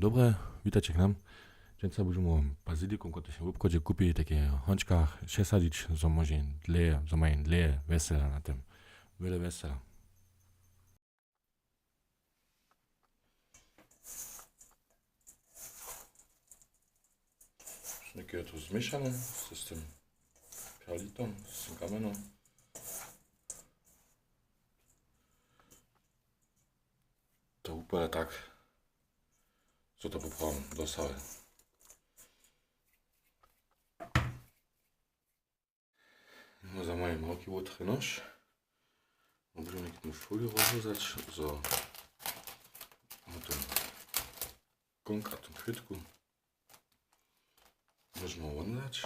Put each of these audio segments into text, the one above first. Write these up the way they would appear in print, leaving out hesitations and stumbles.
Dzień dobry, witajcie k nam. Dżęca będziemy bazylikum, który się w obchodzie kupi, takie hączkach się sadzić, zo może dleje, zo mają dleje wesela na tym. Wiele wesela. Sznyki je tu zmieszane z tym perlitom, z tym kamenem. To upada tak, co to poprawam do sały. No za moje małki łotry nóż. Będziemy jakąś folię rozwiązać, zo na tym gąk, a tym chwytku. Możemy łądać.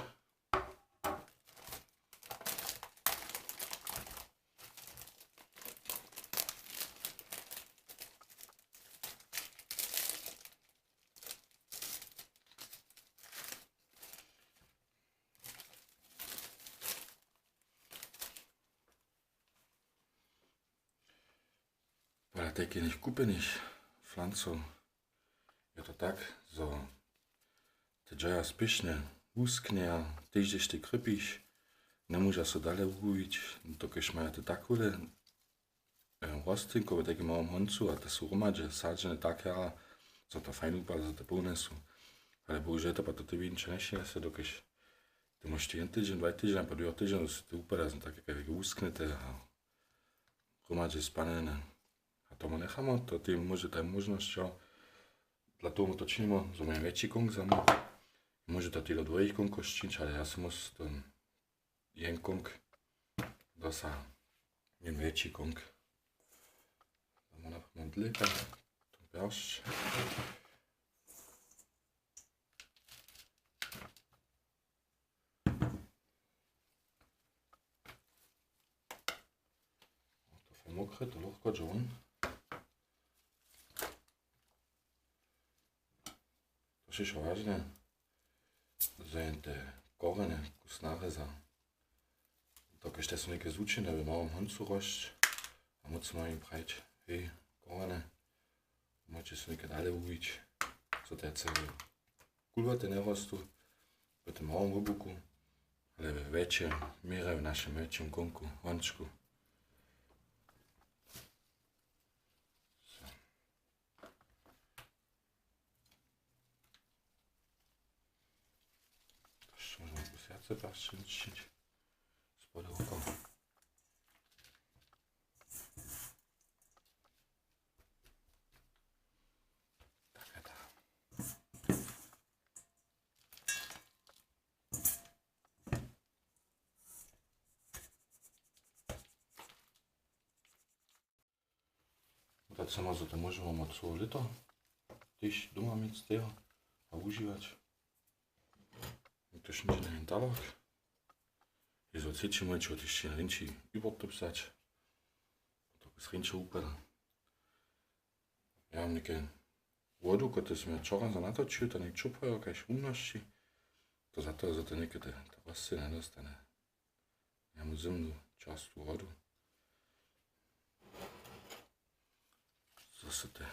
Weil takie nicht kupenig pflancu. Je to tak, zo te dżaja spiesznie usknie, tyżeś ty krypisz, nie może so dalej użyć, dokiż mają te takule rostynko w takim małym honcu, a te są romadże sadzone takie, co to fajnie upada, za te pełne są. Ale bohužel to pa to ty winče nesie, se dokiż ty możesz jeden tydzień, 2 tydzień, a po 2 tydzień to upada, są takie jak usknete a romadże spanene. A to nechamo, to ty może ta możność, dla toho to činimo, za mają větší kong za mnou. Může to ty do dvojích kong koščinč, ale já jsem moc ten jen kong dosáhl. Jen větší kong. Tam má například dlika, to pěšť. To je mokré, to lehko, že on. To je vážné. Zijn te korene, kus nareza. Dokiż te są niekie zúčené v małym honcu rošť. A moc ma im prajť, hej, korene. Môžete sú niekie dalej uviť. Co te celé kulvate nerostu. V tom małym obuku. Ale ve väčšej miere v našem väčšom konku, hončku. Możemy tu serce paszczyć z pudełką. Tak, tak. No tak samo za to możemy mać co lito. Tyś doma mieć z tego, a używać. Ktoś nie na ten talak. Jest odsycie moje, czy się na rynci übertopsać. To z rynci upada. Ja mam niekie wodu, którą sobie wczoraj zanatoczył, to nie czupa jakaś umności. To za to niekie te rosty nie dostanie. Ja mam zimną czarstwu wodu. Zase te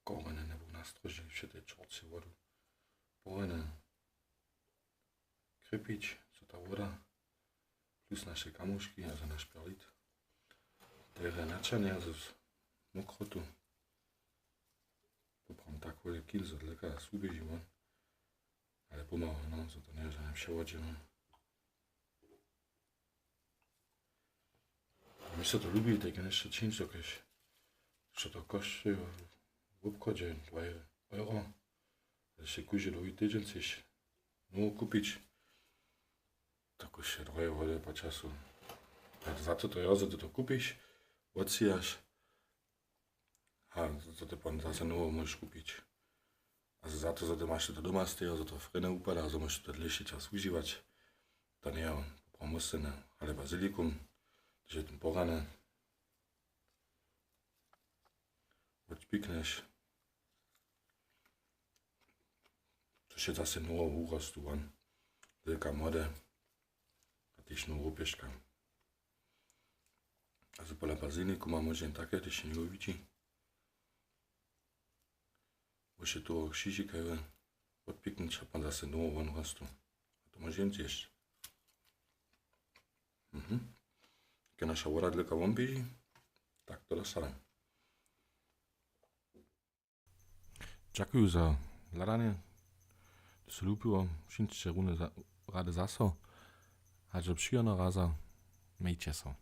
korene nebo nastroži vše tej čorci vodu. Povene krypić, co ta woda, plus nasze kamuszki, also nasz perlit. Tere naczanie z mokrotu. Popram takové kil, zo dleka súbeží von. Ale pomalu, no, zo to nie, že nem vševodžíme. Mi se to lubi, takie nešto činč, dokež, što to koštuje v obchode 2 euro. Jeszcze kujże do tydzień coś no kupić. Tak już się trochę wody po czasu. Ale za to ja, że to kupisz, odsijasz, a za to pan zase nowo możesz kupić. A za to, że masz to doma z tego, że to frene upada, że możesz to dłuższy czas używać. To nie, po prostu nie. Ale bazylikum, że ten porane odpikneš. To się zase nowo urostu von. Wielka mode, a tyś nowo pieszka. Also pola baziliku ma možno také, když se neuvidí. Už je tu šižikajú odpiknúť a pan zase novou von rastu. A to môže jen tiež. Keď naša voradlika von beží, tak to dosadám. Ďakujem za hľadanie. To sa ľúbilo. Všimte, že rade zaso. A že příjemná raza. Mejte sa.